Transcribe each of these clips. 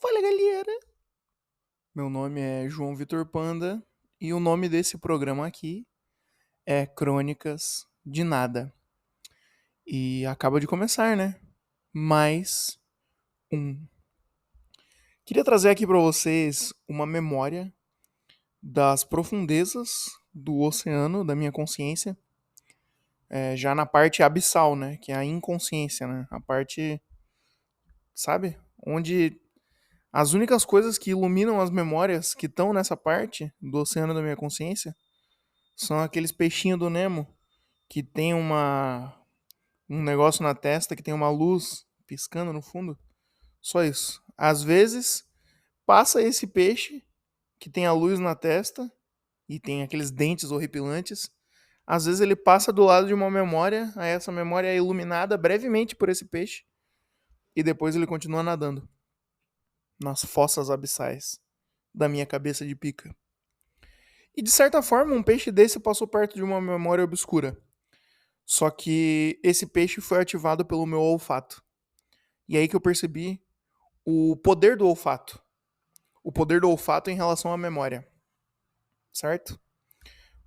Fala, galera! Meu nome é João Vitor Panda e o nome desse programa aqui é Crônicas de Nada. E acaba de começar, né? Mais um. Queria trazer aqui pra vocês uma memória das profundezas do oceano, da minha consciência, já na parte abissal, né? Que é a inconsciência, né? A parte, sabe? Onde as únicas coisas que iluminam as memórias que estão nessa parte do oceano da minha consciência são aqueles peixinhos do Nemo que tem um negócio na testa, que tem uma luz piscando no fundo. Só isso. Às vezes, passa esse peixe que tem a luz na testa e tem aqueles dentes horripilantes. Às vezes ele passa do lado de uma memória, aí essa memória é iluminada brevemente por esse peixe e depois ele continua nadando nas fossas abissais da minha cabeça de pica. E de certa forma, um peixe desse passou perto de uma memória obscura. Só que esse peixe foi ativado pelo meu olfato. E aí que eu percebi o poder do olfato. O poder do olfato em relação à memória. Certo?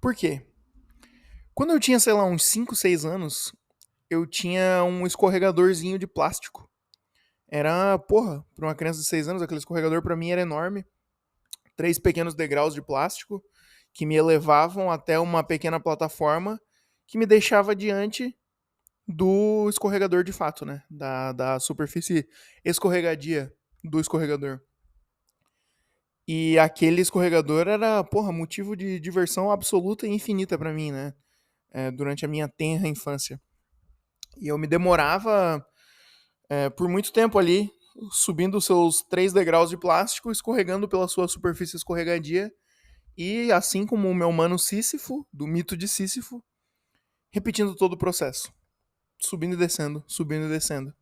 Por quê? Quando eu tinha, sei lá, uns 5, 6 anos, eu tinha um escorregadorzinho de plástico. Era, porra, pra uma criança de 6 anos, aquele escorregador pra mim era enorme. 3 pequenos degraus de plástico que me elevavam até uma pequena plataforma que me deixava diante do escorregador de fato, né? Da superfície escorregadia do escorregador. E aquele escorregador era, porra, motivo de diversão absoluta e infinita pra mim, né? Durante a minha tenra infância. E eu me demorava por muito tempo ali, subindo os seus 3 degraus de plástico, escorregando pela sua superfície escorregadia. E assim como o meu mano Sísifo, do mito de Sísifo, repetindo todo o processo. Subindo e descendo.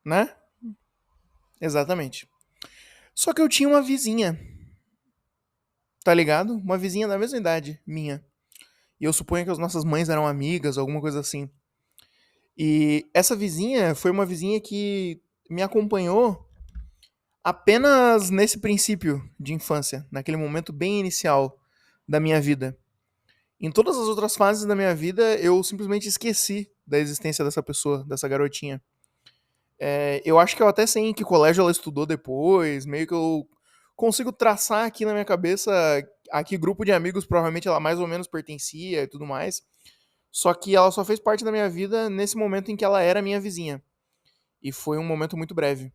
Né? Exatamente. Só que eu tinha uma vizinha, tá ligado? Uma vizinha da mesma idade minha. E eu suponho que as nossas mães eram amigas, alguma coisa assim. E essa vizinha foi uma vizinha que me acompanhou apenas nesse princípio de infância, naquele momento bem inicial da minha vida. Em todas as outras fases da minha vida, eu simplesmente esqueci da existência dessa pessoa, dessa garotinha. Eu acho que eu até sei em que colégio ela estudou depois, meio que eu consigo traçar aqui na minha cabeça a que grupo de amigos provavelmente ela mais ou menos pertencia e tudo mais. Só que ela só fez parte da minha vida nesse momento em que ela era minha vizinha. E foi um momento muito breve.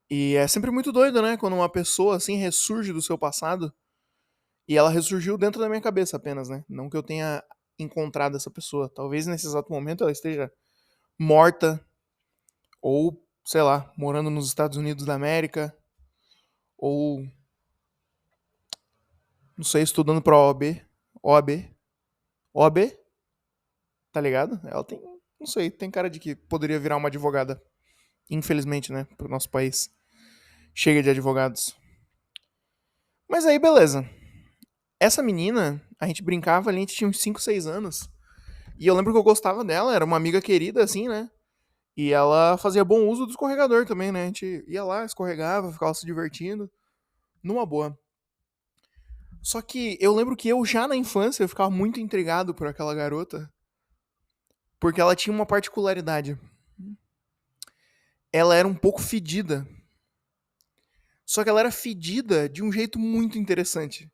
E é sempre muito doido, né? Quando uma pessoa assim ressurge do seu passado. E ela ressurgiu dentro da minha cabeça apenas, né? Não que eu tenha encontrado essa pessoa. Talvez nesse exato momento ela esteja morta, ou, sei lá, morando nos Estados Unidos da América, ou, não sei, estudando pra OAB. OAB? OAB? Tá ligado? Ela tem, não sei, tem cara de que poderia virar uma advogada. Infelizmente, né, pro nosso país. Chega de advogados. Mas aí, beleza. Essa menina, a gente brincava ali, a gente tinha uns 5, 6 anos. E eu lembro que eu gostava dela, era uma amiga querida, assim, né? E ela fazia bom uso do escorregador também, né? A gente ia lá, escorregava, ficava se divertindo. Numa boa. Só que eu lembro que eu já na infância eu ficava muito intrigado por aquela garota, porque ela tinha uma particularidade. Ela era um pouco fedida. Só que ela era fedida de um jeito muito interessante.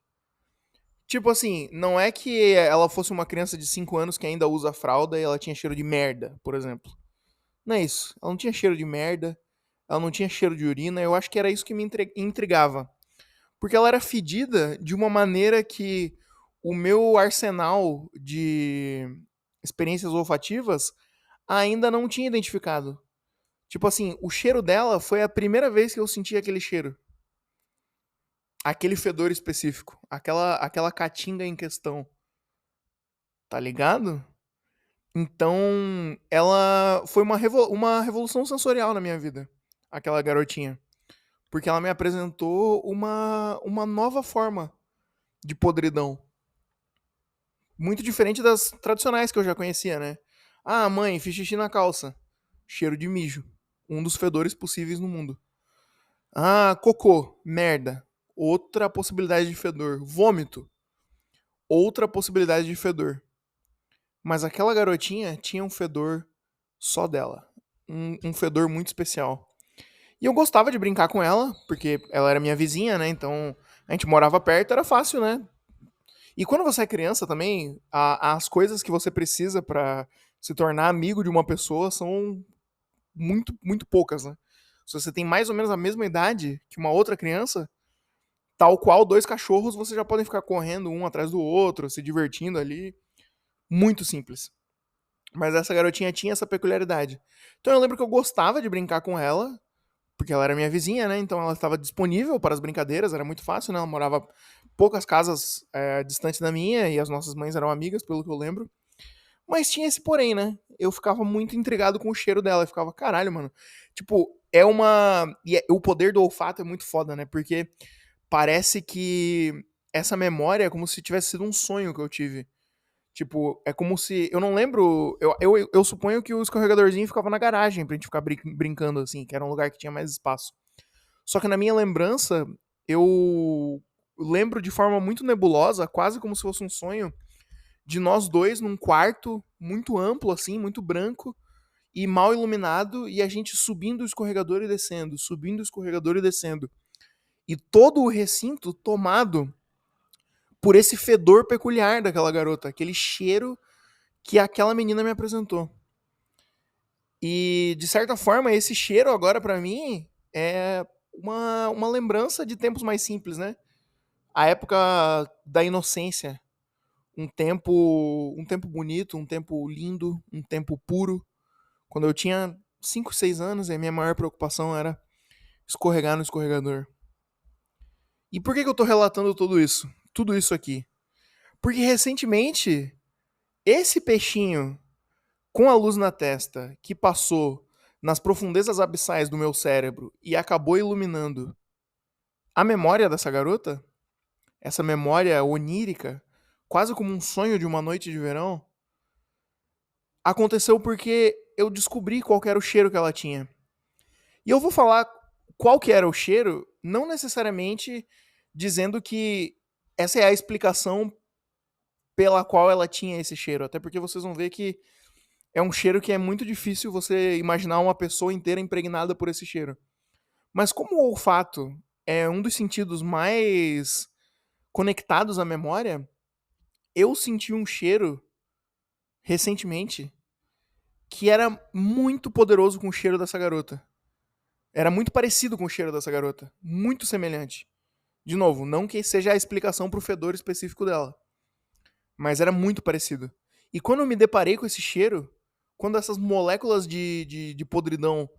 Tipo assim, não é que ela fosse uma criança de 5 anos que ainda usa fralda e ela tinha cheiro de merda, por exemplo. Não é isso. Ela não tinha cheiro de merda, ela não tinha cheiro de urina, eu acho que era isso que me intrigava. Porque ela era fedida de uma maneira que o meu arsenal de experiências olfativas ainda não tinha identificado. Tipo assim, o cheiro dela foi a primeira vez que eu senti aquele cheiro. Aquele fedor específico. Aquela caatinga em questão. Tá ligado? Então, ela foi uma revolução sensorial na minha vida. Aquela garotinha. Porque ela me apresentou uma nova forma de podridão. Muito diferente das tradicionais que eu já conhecia, né? Ah, mãe, fiz xixi na calça. Cheiro de mijo. Um dos fedores possíveis no mundo. Ah, cocô, merda. Outra possibilidade de fedor. Vômito, outra possibilidade de fedor. Mas aquela garotinha tinha um fedor só dela. Um fedor muito especial. E eu gostava de brincar com ela, porque ela era minha vizinha, né? Então a gente morava perto, era fácil, né? E quando você é criança também, as coisas que você precisa pra se tornar amigo de uma pessoa são muito poucas, né? Se você tem mais ou menos a mesma idade que uma outra criança, tal qual dois cachorros, vocês já podem ficar correndo um atrás do outro, se divertindo ali. Muito simples. Mas essa garotinha tinha essa peculiaridade. Então eu lembro que eu gostava de brincar com ela, porque ela era minha vizinha, né? Então ela estava disponível para as brincadeiras, era muito fácil, né? Ela morava poucas casas distante da minha e as nossas mães eram amigas, pelo que eu lembro. Mas tinha esse porém, né? Eu ficava muito intrigado com o cheiro dela. Eu ficava, caralho, mano. Tipo, é uma. O poder do olfato é muito foda, né? Porque parece que essa memória é como se tivesse sido um sonho que eu tive. Tipo, é como se. Eu não lembro. Eu suponho que o escorregadorzinho ficava na garagem pra gente ficar brincando, assim, que era um lugar que tinha mais espaço. Só que na minha lembrança, eu lembro de forma muito nebulosa, quase como se fosse um sonho, de nós dois num quarto muito amplo, assim, muito branco e mal iluminado, e a gente subindo o escorregador e descendo, subindo o escorregador e descendo. E todo o recinto tomado por esse fedor peculiar daquela garota, aquele cheiro que aquela menina me apresentou. E, de certa forma, esse cheiro agora pra mim é uma lembrança de tempos mais simples, né? A época da inocência, um tempo bonito, um tempo lindo, um tempo puro, quando eu tinha 5, 6 anos, e a minha maior preocupação era escorregar no escorregador. E por que eu tô relatando tudo isso? Tudo isso aqui? Porque recentemente, esse peixinho com a luz na testa que passou nas profundezas abissais do meu cérebro e acabou iluminando a memória dessa garota, essa memória onírica, quase como um sonho de uma noite de verão, aconteceu porque eu descobri qual era o cheiro que ela tinha. E eu vou falar qual que era o cheiro, não necessariamente dizendo que essa é a explicação pela qual ela tinha esse cheiro, até porque vocês vão ver que é um cheiro que é muito difícil você imaginar uma pessoa inteira impregnada por esse cheiro. Mas como o olfato é um dos sentidos mais conectados à memória, eu senti um cheiro recentemente que era muito poderoso com o cheiro dessa garota. Era muito parecido com o cheiro dessa garota, muito semelhante. De novo, não que seja a explicação pro fedor específico dela, mas era muito parecido. E quando eu me deparei com esse cheiro, quando essas moléculas de podridão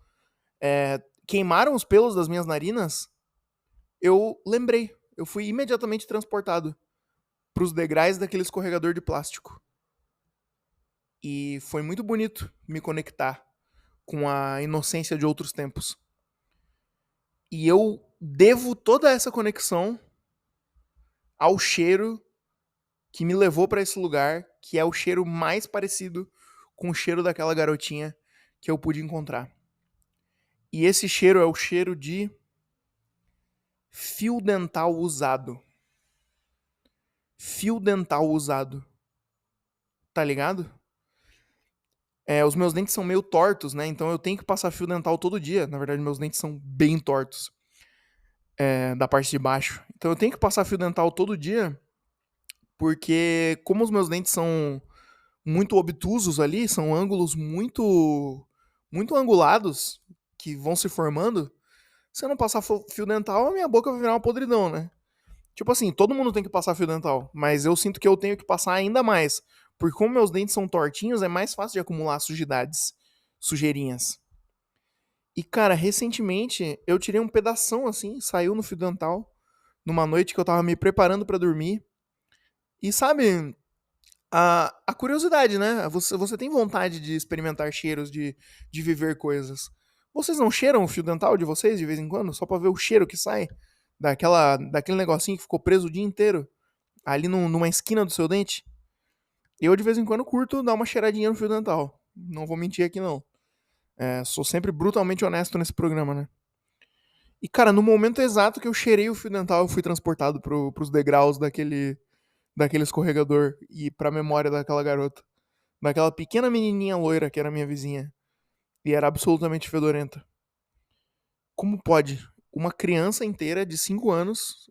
queimaram os pelos das minhas narinas, eu lembrei. Eu fui imediatamente transportado pros degraus daquele escorregador de plástico. E foi muito bonito me conectar com a inocência de outros tempos. E eu devo toda essa conexão ao cheiro que me levou para esse lugar, que é o cheiro mais parecido com o cheiro daquela garotinha que eu pude encontrar. E esse cheiro é o cheiro de fio dental usado. Fio dental usado. Tá ligado? Os meus dentes são meio tortos, né? Então eu tenho que passar fio dental todo dia. Na verdade, meus dentes são bem tortos. Da parte de baixo. Então eu tenho que passar fio dental todo dia, porque como os meus dentes são muito obtusos ali, são ângulos muito angulados que vão se formando. Se eu não passar fio dental, a minha boca vai virar uma podridão, né? Tipo assim, todo mundo tem que passar fio dental, mas eu sinto que eu tenho que passar ainda mais, porque como meus dentes são tortinhos, é mais fácil de acumular sujidades, sujeirinhas. E cara, recentemente eu tirei um pedação assim, saiu no fio dental, numa noite que eu tava me preparando pra dormir. E sabe, a curiosidade, né? Você tem vontade de experimentar cheiros, de viver coisas. Vocês não cheiram o fio dental de vocês de vez em quando? Só pra ver o cheiro que sai daquele negocinho que ficou preso o dia inteiro? Ali numa esquina do seu dente? Eu de vez em quando curto dar uma cheiradinha no fio dental. Não vou mentir aqui não. Sou sempre brutalmente honesto nesse programa, né? E, cara, no momento exato que eu cheirei o fio dental, eu fui transportado pros degraus daquele escorregador e pra memória daquela garota. Daquela pequena menininha loira que era minha vizinha. E era absolutamente fedorenta. Como pode uma criança inteira de 5 anos,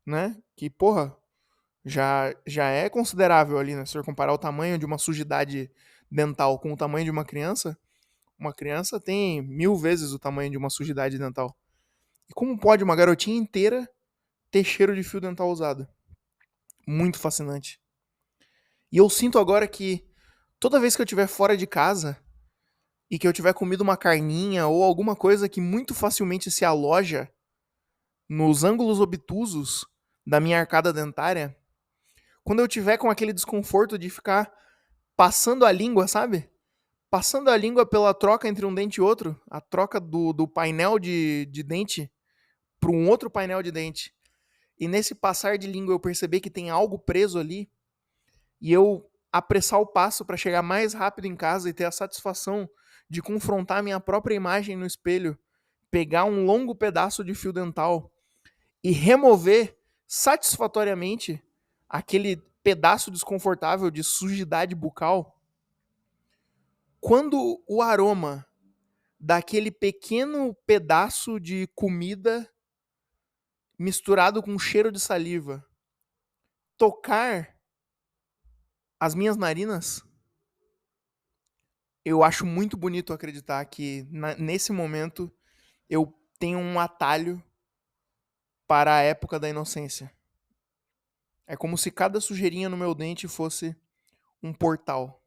né? Que, porra, já é considerável ali, né? Se eu comparar o tamanho de uma sujidade dental com o tamanho de uma criança tem 1000 vezes o tamanho de uma sujidade dental. E como pode uma garotinha inteira ter cheiro de fio dental usado? Muito fascinante. E eu sinto agora que toda vez que eu estiver fora de casa e que eu tiver comido uma carninha ou alguma coisa que muito facilmente se aloja nos ângulos obtusos da minha arcada dentária, quando eu tiver com aquele desconforto de ficar passando a língua, sabe? Passando a língua pela troca entre um dente e outro, a troca do painel de dente para um outro painel de dente. E nesse passar de língua eu perceber que tem algo preso ali e eu apressar o passo para chegar mais rápido em casa e ter a satisfação de confrontar minha própria imagem no espelho, pegar um longo pedaço de fio dental e remover satisfatoriamente aquele pedaço desconfortável de sujidade bucal, quando o aroma daquele pequeno pedaço de comida misturado com cheiro de saliva tocar as minhas narinas, eu acho muito bonito acreditar que nesse momento eu tenho um atalho para a época da inocência. É como se cada sujeirinha no meu dente fosse um portal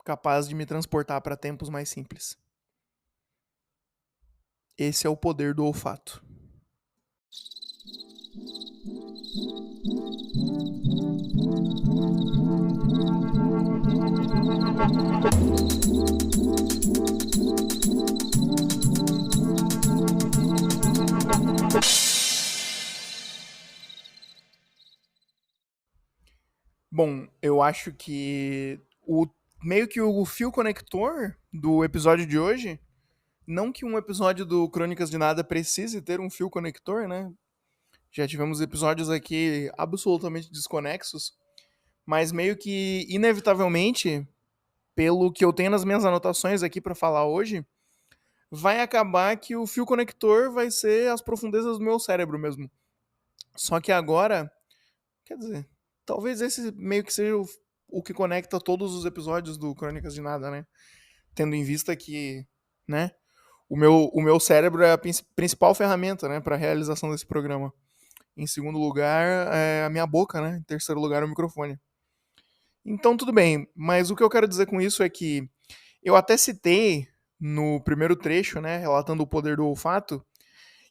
capaz de me transportar para tempos mais simples. Esse é o poder do olfato. Bom, eu acho que meio que o fio conector do episódio de hoje, não que um episódio do Crônicas de Nada precise ter um fio conector, né? Já tivemos episódios aqui absolutamente desconexos, mas meio que inevitavelmente, pelo que eu tenho nas minhas anotações aqui para falar hoje, vai acabar que o fio conector vai ser as profundezas do meu cérebro mesmo. Só que agora, quer dizer, talvez esse meio que seja o que conecta todos os episódios do Crônicas de Nada, né? Tendo em vista que, né, o meu cérebro é a principal ferramenta, né, para a realização desse programa. Em segundo lugar, é a minha boca, né? Em terceiro lugar, o microfone. Então, tudo bem, mas o que eu quero dizer com isso é que eu até citei no primeiro trecho, né, relatando o poder do olfato,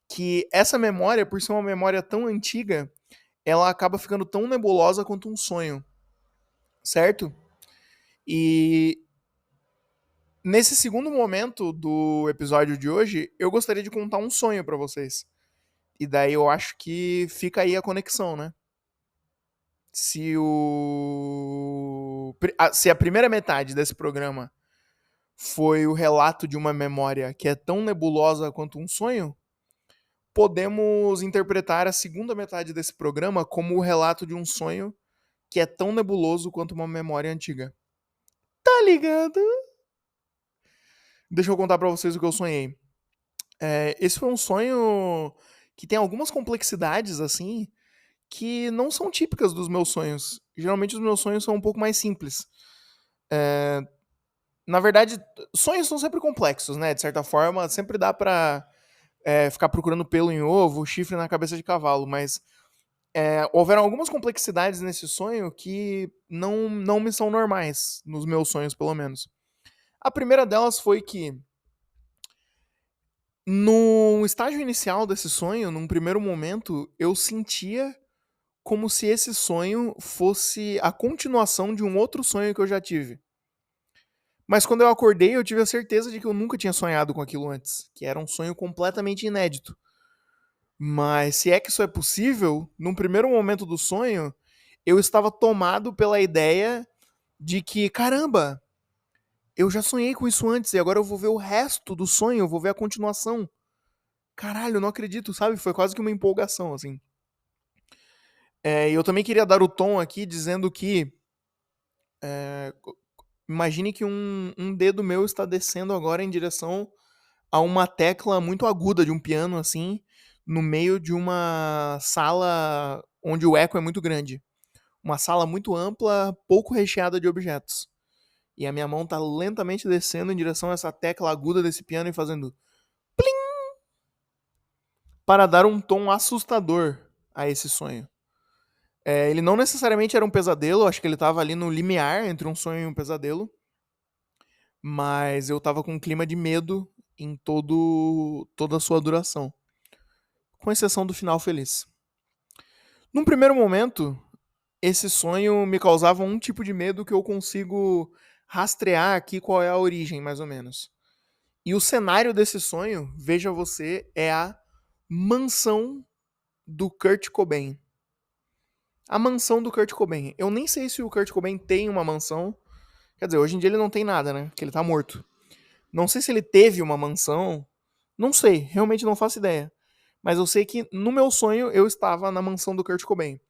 que essa memória, por ser uma memória tão antiga, ela acaba ficando tão nebulosa quanto um sonho, certo? E nesse segundo momento do episódio de hoje, eu gostaria de contar um sonho pra vocês. E daí eu acho que fica aí a conexão, né? Se a primeira metade desse programa foi o relato de uma memória que é tão nebulosa quanto um sonho, podemos interpretar a segunda metade desse programa como o relato de um sonho que é tão nebuloso quanto uma memória antiga. Tá ligado? Deixa eu contar pra vocês o que eu sonhei. Esse foi um sonho que tem algumas complexidades, assim, que não são típicas dos meus sonhos. Geralmente os meus sonhos são um pouco mais simples. Na verdade, sonhos são sempre complexos, né? De certa forma, sempre dá pra ficar procurando pelo em ovo, chifre na cabeça de cavalo, mas houveram algumas complexidades nesse sonho que não me são normais, nos meus sonhos, pelo menos. A primeira delas foi que, no estágio inicial desse sonho, num primeiro momento, eu sentia como se esse sonho fosse a continuação de um outro sonho que eu já tive. Mas quando eu acordei, eu tive a certeza de que eu nunca tinha sonhado com aquilo antes, que era um sonho completamente inédito. Mas se é que isso é possível, num primeiro momento do sonho, eu estava tomado pela ideia de que, caramba, eu já sonhei com isso antes e agora eu vou ver o resto do sonho, eu vou ver a continuação. caralho, não acredito, sabe? Foi quase que uma empolgação, assim. E eu também queria dar o tom aqui dizendo que imagine que um dedo meu está descendo agora em direção a uma tecla muito aguda de um piano, assim, no meio de uma sala onde o eco é muito grande. Uma sala muito ampla, pouco recheada de objetos. E a minha mão tá lentamente descendo em direção a essa tecla aguda desse piano e fazendo para dar um tom assustador a esse sonho. Ele não necessariamente era um pesadelo, acho que ele tava ali no limiar entre um sonho e um pesadelo, mas eu tava com um clima de medo em toda a sua duração, com exceção do final feliz. Num primeiro momento, esse sonho me causava um tipo de medo que eu consigo rastrear aqui qual é a origem, mais ou menos. E o cenário desse sonho, veja você, é a mansão do Kurt Cobain. A mansão do Kurt Cobain. Eu nem sei se o Kurt Cobain tem uma mansão. Quer dizer, hoje em dia ele não tem nada, né? Porque ele tá morto. Não sei se ele teve uma mansão. Não sei, realmente não faço ideia. Mas eu sei que no meu sonho eu estava na mansão do Kurt Cobain.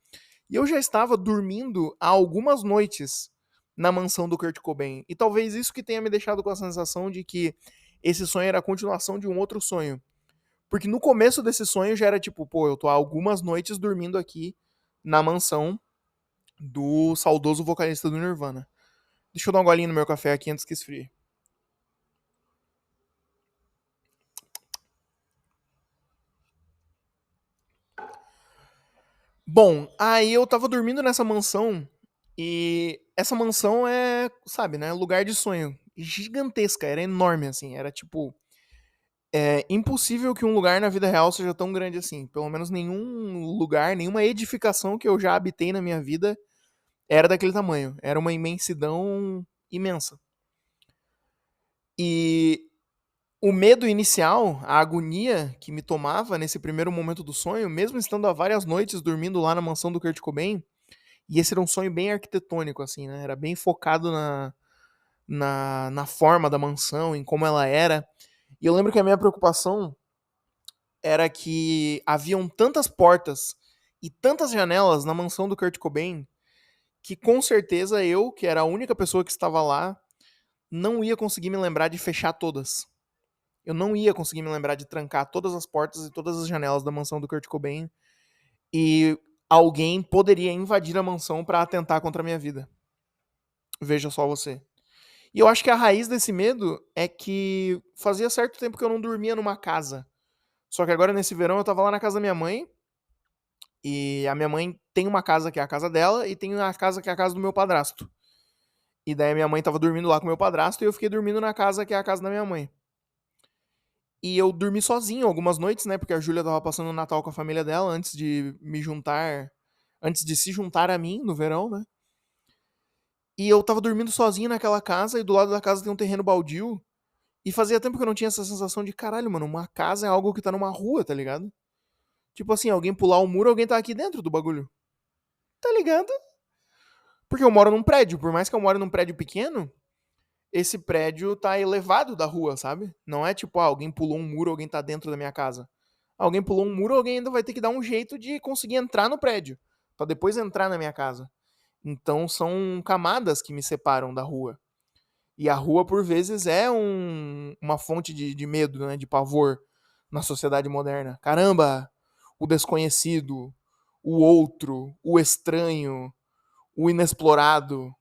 E eu já estava dormindo há algumas noites na mansão do Kurt Cobain. E talvez isso que tenha me deixado com a sensação de que esse sonho era a continuação de um outro sonho. Porque no começo desse sonho já era tipo, pô, eu tô há algumas noites dormindo aqui na mansão do saudoso vocalista do Nirvana. Deixa eu dar um golinho no meu café aqui antes que esfrie. Bom, aí eu tava dormindo nessa mansão e essa mansão é, sabe, né, lugar de sonho. Gigantesca, era enorme, assim, era tipo... É impossível que um lugar na vida real seja tão grande assim. Pelo menos nenhum lugar, nenhuma edificação que eu já habitei na minha vida era daquele tamanho. Era uma imensidão imensa. E o medo inicial, a agonia que me tomava nesse primeiro momento do sonho, mesmo estando há várias noites dormindo lá na mansão do Kurt Cobain, e esse era um sonho bem arquitetônico, assim, né? Era bem focado na forma da mansão, em como ela era. E eu lembro que a minha preocupação era que haviam tantas portas e tantas janelas na mansão do Kurt Cobain que com certeza eu, que era a única pessoa que estava lá, não ia conseguir me lembrar de fechar todas. Eu não ia conseguir me lembrar de trancar todas as portas e todas as janelas da mansão do Kurt Cobain e alguém poderia invadir a mansão para atentar contra a minha vida. Veja só você. E eu acho que a raiz desse medo é que fazia certo tempo que eu não dormia numa casa. Só que agora nesse verão eu tava lá na casa da minha mãe. E a minha mãe tem uma casa que é a casa dela e tem a casa que é a casa do meu padrasto. E daí a minha mãe tava dormindo lá com o meu padrasto e eu fiquei dormindo na casa que é a casa da minha mãe. E eu dormi sozinho algumas noites, né? Porque a Júlia tava passando o Natal com a família dela antes de me juntar. Antes de se juntar a mim no verão, né? E eu tava dormindo sozinho naquela casa e do lado da casa tem um terreno baldio. E fazia tempo que eu não tinha essa sensação de caralho, mano, uma casa é algo que tá numa rua, tá ligado? Tipo assim, alguém pular o muro, alguém tá aqui dentro do bagulho. Tá ligado? Porque eu moro num prédio, por mais que eu moro num prédio pequeno, esse prédio tá elevado da rua, sabe? Não é tipo, alguém pulou um muro, alguém tá dentro da minha casa. Alguém pulou um muro, alguém ainda vai ter que dar um jeito de conseguir entrar no prédio, pra depois entrar na minha casa. Então são camadas que me separam da rua. E a rua, por vezes, é uma fonte de medo, né? De pavor na sociedade moderna. Caramba, o desconhecido, o outro, o estranho, o inexplorado.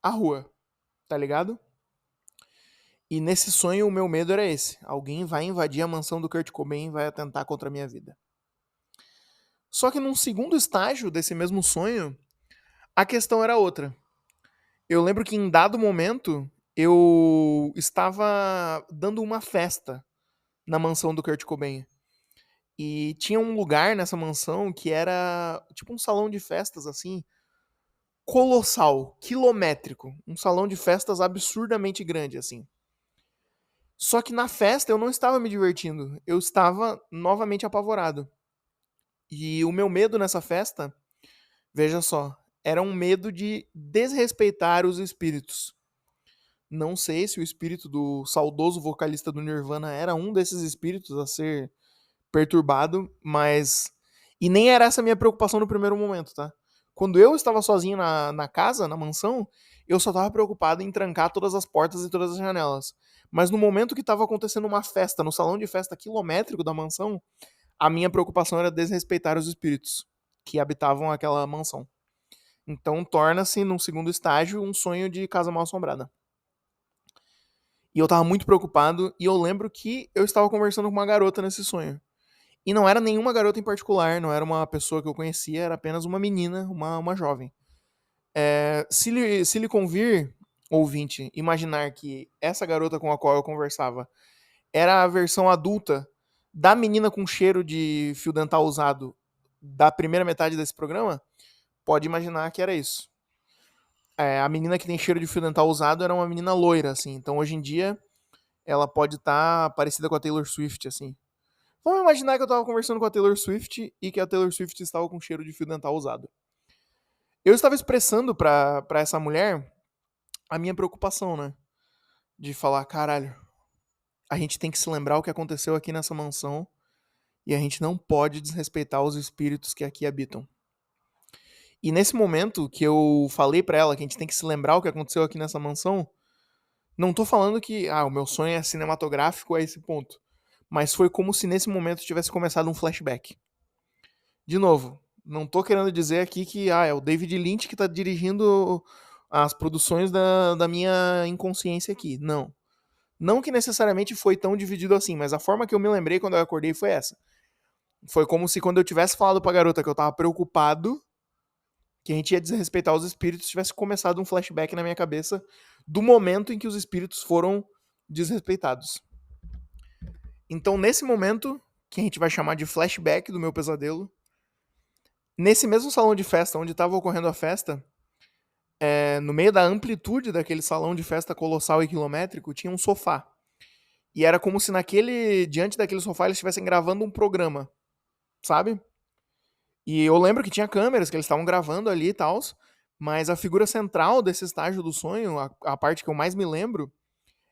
A rua, tá ligado? E nesse sonho o meu medo era esse. Alguém vai invadir a mansão do Kurt Cobain e vai atentar contra a minha vida. Só que num segundo estágio desse mesmo sonho, a questão era outra. Eu lembro que em dado momento eu estava dando uma festa na mansão do Kurt Cobain. E tinha um lugar nessa mansão que era tipo um salão de festas assim, colossal, quilométrico, um salão de festas absurdamente grande assim. Só que na festa eu não estava me divertindo, eu estava novamente apavorado. E o meu medo nessa festa, veja só, era um medo de desrespeitar os espíritos. Não sei se o espírito do saudoso vocalista do Nirvana era um desses espíritos a ser perturbado, mas... E nem era essa a minha preocupação no primeiro momento, tá? Quando eu estava sozinho na casa, na mansão, eu só estava preocupado em trancar todas as portas e todas as janelas. Mas no momento que estava acontecendo uma festa, no salão de festa quilométrico da mansão, a minha preocupação era desrespeitar os espíritos que habitavam aquela mansão. Então torna-se, num segundo estágio, um sonho de casa mal assombrada. E eu tava muito preocupado, e eu lembro que eu estava conversando com uma garota nesse sonho. E não era nenhuma garota em particular, não era uma pessoa que eu conhecia, era apenas uma menina, uma jovem. Se lhe convir, ouvinte, imaginar que essa garota com a qual eu conversava era a versão adulta da menina com cheiro de fio dental usado da primeira metade desse programa, pode imaginar que era isso. A menina que tem cheiro de fio dental usado era uma menina loira, assim. Então hoje em dia ela pode estar parecida com a Taylor Swift, assim. Vamos imaginar que eu tava conversando com a Taylor Swift e que a Taylor Swift estava com cheiro de fio dental usado. Eu estava expressando pra essa mulher a minha preocupação, né? De falar, caralho, a gente tem que se lembrar o que aconteceu aqui nessa mansão e a gente não pode desrespeitar os espíritos que aqui habitam. E nesse momento que eu falei pra ela que a gente tem que se lembrar o que aconteceu aqui nessa mansão, não tô falando que o meu sonho é cinematográfico a esse ponto. Mas foi como se nesse momento tivesse começado um flashback. De novo, não tô querendo dizer aqui que é o David Lynch que tá dirigindo as produções da minha inconsciência aqui. Não. Não que necessariamente foi tão dividido assim, mas a forma que eu me lembrei quando eu acordei foi essa. Foi como se quando eu tivesse falado pra garota que eu tava preocupado, que a gente ia desrespeitar os espíritos, tivesse começado um flashback na minha cabeça do momento em que os espíritos foram desrespeitados. Então, nesse momento, que a gente vai chamar de flashback do meu pesadelo, nesse mesmo salão de festa onde estava ocorrendo a festa, no meio da amplitude daquele salão de festa colossal e quilométrico, tinha um sofá. E era como se diante daquele sofá eles estivessem gravando um programa, sabe? E eu lembro que tinha câmeras que eles estavam gravando ali e tal, mas a figura central desse estágio do sonho, a parte que eu mais me lembro,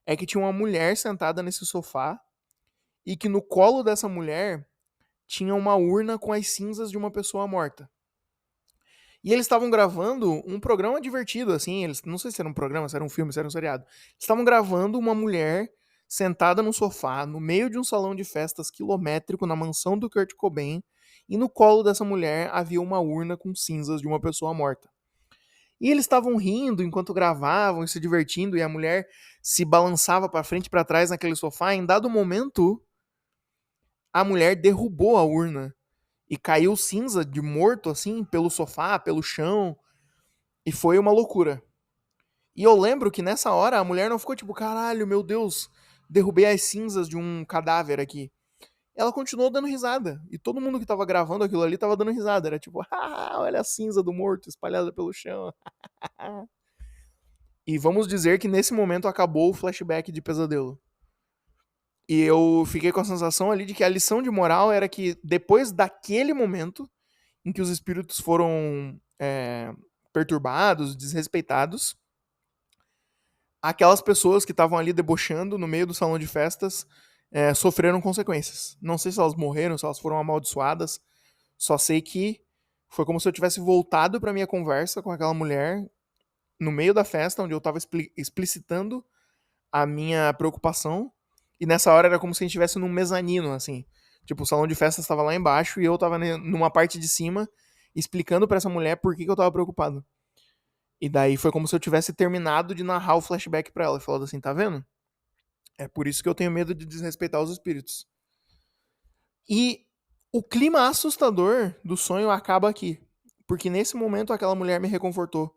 é que tinha uma mulher sentada nesse sofá e que no colo dessa mulher tinha uma urna com as cinzas de uma pessoa morta. E eles estavam gravando um programa divertido, assim, eles não sei se era um programa, se era um filme, se era um seriado. Eles estavam gravando uma mulher sentada num sofá, no meio de um salão de festas quilométrico na mansão do Kurt Cobain, e no colo dessa mulher havia uma urna com cinzas de uma pessoa morta. E eles estavam rindo enquanto gravavam e se divertindo, e a mulher se balançava para frente e para trás naquele sofá. Em dado momento, a mulher derrubou a urna e caiu cinza de morto assim pelo sofá, pelo chão, e foi uma loucura. E eu lembro que nessa hora a mulher não ficou tipo, caralho, meu Deus, derrubei as cinzas de um cadáver aqui. Ela continuou dando risada. E todo mundo que tava gravando aquilo ali tava dando risada. Era tipo, olha a cinza do morto espalhada pelo chão. E vamos dizer que nesse momento acabou o flashback de pesadelo. E eu fiquei com a sensação ali de que a lição de moral era que depois daquele momento em que os espíritos foram perturbados, desrespeitados, aquelas pessoas que estavam ali debochando no meio do salão de festas sofreram consequências. Não sei se elas morreram, se elas foram amaldiçoadas, só sei que foi como se eu tivesse voltado para minha conversa com aquela mulher no meio da festa, onde eu estava explicitando a minha preocupação, e nessa hora era como se a gente estivesse num mezanino, assim. Tipo, o salão de festas estava lá embaixo e eu estava numa parte de cima explicando para essa mulher por que eu estava preocupado. E daí foi como se eu tivesse terminado de narrar o flashback pra ela. E falado assim, tá vendo? É por isso que eu tenho medo de desrespeitar os espíritos. E o clima assustador do sonho acaba aqui. Porque nesse momento aquela mulher me reconfortou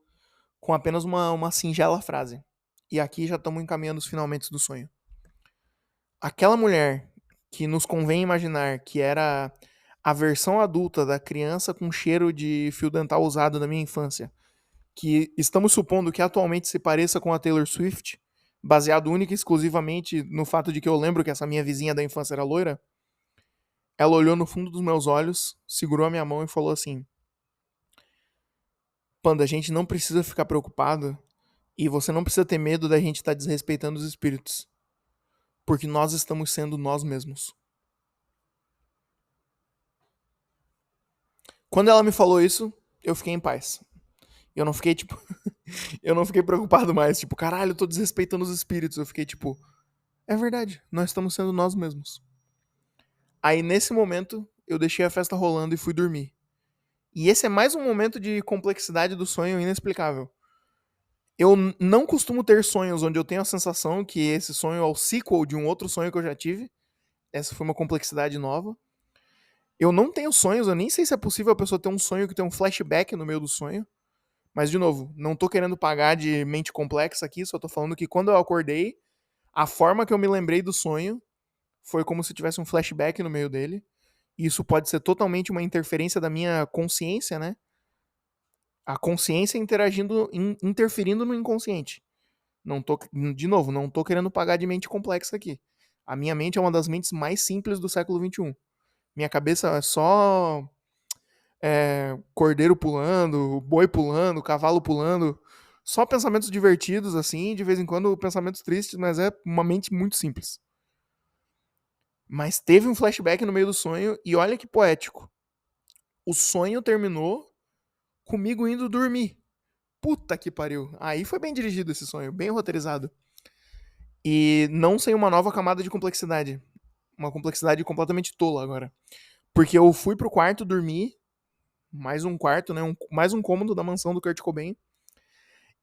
com apenas uma singela frase. E aqui já estamos encaminhando os finalmente do sonho. Aquela mulher que nos convém imaginar que era a versão adulta da criança com cheiro de fio dental usado da minha infância, que estamos supondo que atualmente se pareça com a Taylor Swift, baseado única e exclusivamente no fato de que eu lembro que essa minha vizinha da infância era loira, ela olhou no fundo dos meus olhos, segurou a minha mão e falou assim: Panda, a gente não precisa ficar preocupado e você não precisa ter medo da gente estar desrespeitando os espíritos, porque nós estamos sendo nós mesmos. Quando ela me falou isso, eu fiquei em paz. Eu não fiquei, tipo, eu não fiquei preocupado mais, tipo, caralho, eu tô desrespeitando os espíritos. Eu fiquei, tipo, é verdade, nós estamos sendo nós mesmos. Aí, nesse momento, eu deixei a festa rolando e fui dormir. E esse é mais um momento de complexidade do sonho inexplicável. Eu não costumo ter sonhos onde eu tenho a sensação que esse sonho é o sequel de um outro sonho que eu já tive. Essa foi uma complexidade nova. Eu não tenho sonhos, eu nem sei se é possível a pessoa ter um sonho que tem um flashback no meio do sonho. Mas, de novo, não tô querendo pagar de mente complexa aqui, só tô falando que quando eu acordei, a forma que eu me lembrei do sonho foi como se tivesse um flashback no meio dele. E isso pode ser totalmente uma interferência da minha consciência, né? A consciência interagindo, interferindo no inconsciente. Não tô, de novo, não tô querendo pagar de mente complexa aqui. A minha mente é uma das mentes mais simples do século XXI. Minha cabeça é só cordeiro pulando, boi pulando, cavalo pulando. Só pensamentos divertidos, assim, de vez em quando pensamentos tristes, mas é uma mente muito simples. Mas teve um flashback no meio do sonho e olha que poético. O sonho terminou comigo indo dormir. Puta que pariu. Aí foi bem dirigido esse sonho, bem roteirizado. E não sem uma nova camada de complexidade. Uma complexidade completamente tola agora. Porque eu fui pro quarto dormir, mais um quarto, né? Mais um cômodo da mansão do Kurt Cobain.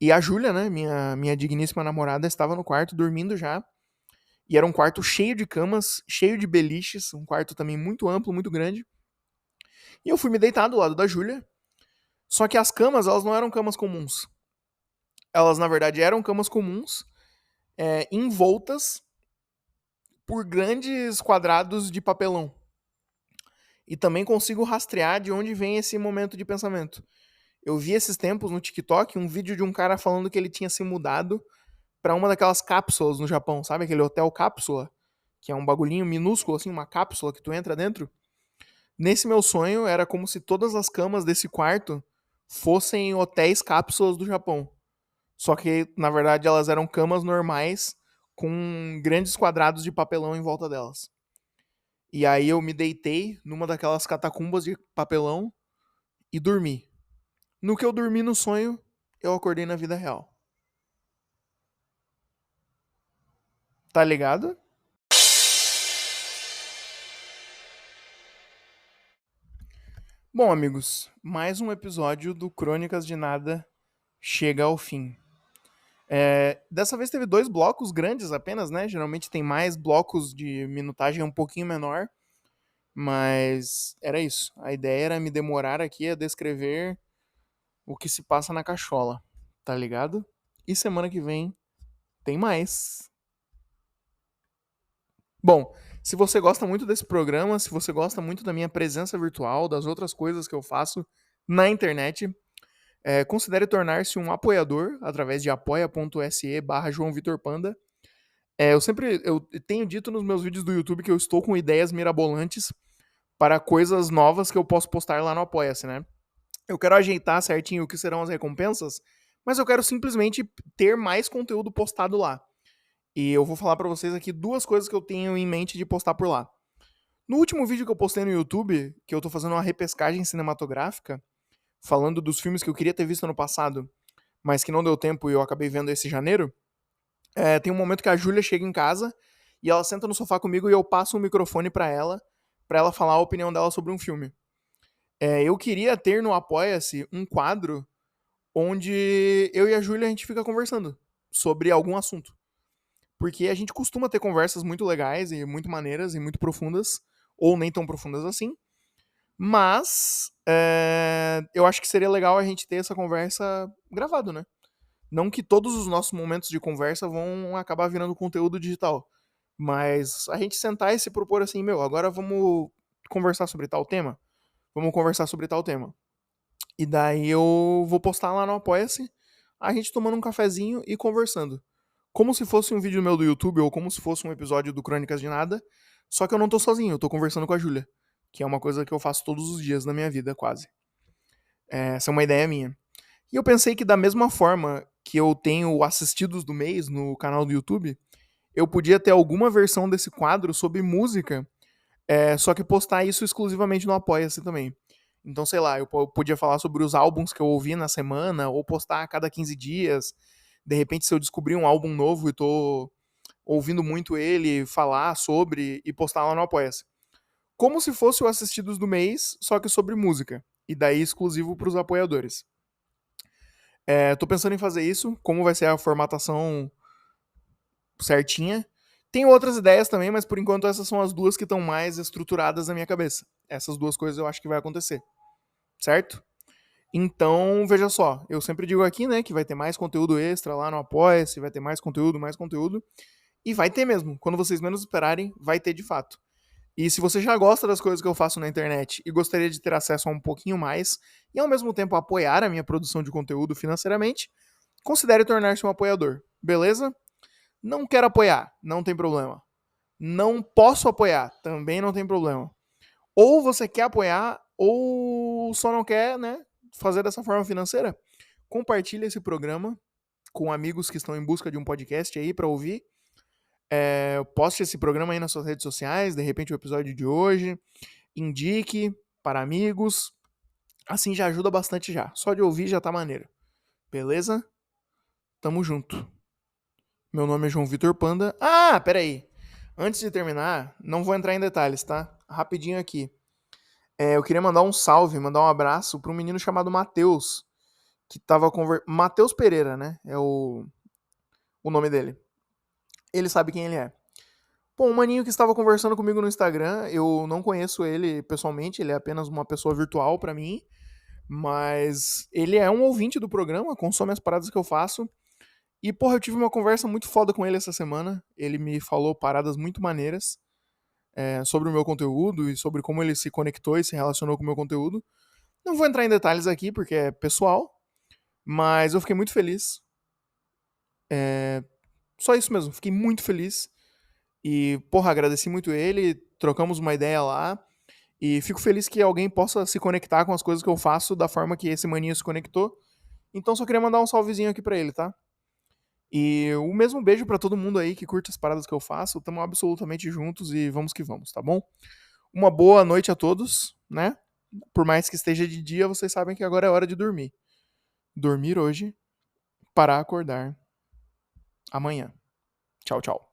E a Júlia, né? Minha digníssima namorada, estava no quarto dormindo já. E era um quarto cheio de camas, cheio de beliches. Um quarto também muito amplo, muito grande. E eu fui me deitar do lado da Júlia. Só que as camas, elas não eram camas comuns. Elas, na verdade, eram camas comuns, envoltas por grandes quadrados de papelão. E também consigo rastrear de onde vem esse momento de pensamento. Eu vi esses tempos no TikTok um vídeo de um cara falando que ele tinha se mudado pra uma daquelas cápsulas no Japão, sabe? Aquele hotel cápsula, que é um bagulhinho minúsculo, assim, uma cápsula que tu entra dentro. Nesse meu sonho, era como se todas as camas desse quarto fossem hotéis cápsulas do Japão. Só que, na verdade, elas eram camas normais com grandes quadrados de papelão em volta delas. E aí eu me deitei numa daquelas catacumbas de papelão e dormi. No que eu dormi no sonho, eu acordei na vida real. Tá ligado? Bom, amigos, mais um episódio do Crônicas de Nada chega ao fim. Dessa vez teve 2 blocos grandes apenas, né? Geralmente tem mais blocos de minutagem um pouquinho menor. Mas era isso. A ideia era me demorar aqui a descrever o que se passa na cachola. Tá ligado? E semana que vem tem mais. Bom, se você gosta muito desse programa, se você gosta muito da minha presença virtual, das outras coisas que eu faço na internet, considere tornar-se um apoiador através de apoia.se João Vitor Panda. Eu tenho dito nos meus vídeos do YouTube que eu estou com ideias mirabolantes para coisas novas que eu posso postar lá no Apoia-se, né? Eu quero ajeitar certinho o que serão as recompensas, mas eu quero simplesmente ter mais conteúdo postado lá. E eu vou falar pra vocês aqui 2 coisas que eu tenho em mente de postar por lá. No último vídeo que eu postei no YouTube, que eu tô fazendo uma repescagem cinematográfica, falando dos filmes que eu queria ter visto ano passado, mas que não deu tempo e eu acabei vendo esse janeiro, tem um momento que a Júlia chega em casa e ela senta no sofá comigo e eu passo um microfone pra ela falar a opinião dela sobre um filme. Eu queria ter no Apoia-se um quadro onde eu e a Júlia a gente fica conversando sobre algum assunto. Porque a gente costuma ter conversas muito legais e muito maneiras e muito profundas, ou nem tão profundas assim. Mas eu acho que seria legal a gente ter essa conversa gravado, né? Não que todos os nossos momentos de conversa vão acabar virando conteúdo digital. Mas a gente sentar e se propor assim, meu, agora vamos conversar sobre tal tema? Vamos conversar sobre tal tema. E daí eu vou postar lá no Apoia-se, a gente tomando um cafezinho e conversando. Como se fosse um vídeo meu do YouTube ou como se fosse um episódio do Crônicas de Nada, só que eu não tô sozinho, eu tô conversando com a Júlia, que é uma coisa que eu faço todos os dias na minha vida, quase. Essa é uma ideia minha. E eu pensei que da mesma forma que eu tenho assistidos do mês no canal do YouTube, eu podia ter alguma versão desse quadro sobre música, só que postar isso exclusivamente no Apoia-se também. Então, sei lá, eu podia falar sobre os álbuns que eu ouvi na semana, ou postar a cada 15 dias. De repente, se eu descobrir um álbum novo e tô ouvindo muito ele, falar sobre e postar lá no Apoia-se. Como se fosse o Assistidos do Mês, só que sobre música. E daí exclusivo para os apoiadores. Tô pensando em fazer isso, como vai ser a formatação certinha. Tem outras ideias também, mas por enquanto essas são as duas que estão mais estruturadas na minha cabeça. Essas duas coisas eu acho que vai acontecer, certo? Então, veja só, eu sempre digo aqui, né, que vai ter mais conteúdo extra lá no Apoia-se, vai ter mais conteúdo, e vai ter mesmo. Quando vocês menos esperarem, vai ter de fato. E se você já gosta das coisas que eu faço na internet e gostaria de ter acesso a um pouquinho mais, e ao mesmo tempo apoiar a minha produção de conteúdo financeiramente, considere tornar-se um apoiador, beleza? Não quero apoiar, não tem problema. Não posso apoiar, também não tem problema. Ou você quer apoiar, ou só não quer, né, fazer dessa forma financeira. Compartilhe esse programa com amigos que estão em busca de um podcast aí para ouvir. Poste esse programa aí nas suas redes sociais, de repente o episódio de hoje. Indique para amigos. Assim já ajuda bastante já. Só de ouvir já tá maneiro. Beleza? Tamo junto. Meu nome é João Vitor Panda. Ah, peraí. Antes de terminar, não vou entrar em detalhes, tá? Rapidinho aqui. Eu queria mandar um salve, mandar um abraço para um menino chamado Matheus, que tava Matheus Pereira, né? É o nome dele. Ele sabe quem ele é. Pô, um maninho que estava conversando comigo no Instagram, eu não conheço ele pessoalmente, ele é apenas uma pessoa virtual para mim, mas ele é um ouvinte do programa, consome as paradas que eu faço. E, porra, eu tive uma conversa muito foda com ele essa semana. Ele me falou paradas muito maneiras sobre o meu conteúdo e sobre como ele se conectou e se relacionou com o meu conteúdo. Não vou entrar em detalhes aqui porque é pessoal, mas eu fiquei muito feliz. Só isso mesmo, fiquei muito feliz. E, porra, agradeci muito ele, trocamos uma ideia lá. E fico feliz que alguém possa se conectar com as coisas que eu faço da forma que esse maninho se conectou. Então só queria mandar um salvezinho aqui pra ele, tá? E o mesmo beijo pra todo mundo aí que curte as paradas que eu faço. Tamo absolutamente juntos e vamos que vamos, tá bom? Uma boa noite a todos, né? Por mais que esteja de dia, vocês sabem que agora é hora de dormir. Dormir hoje para acordar amanhã. Tchau, tchau.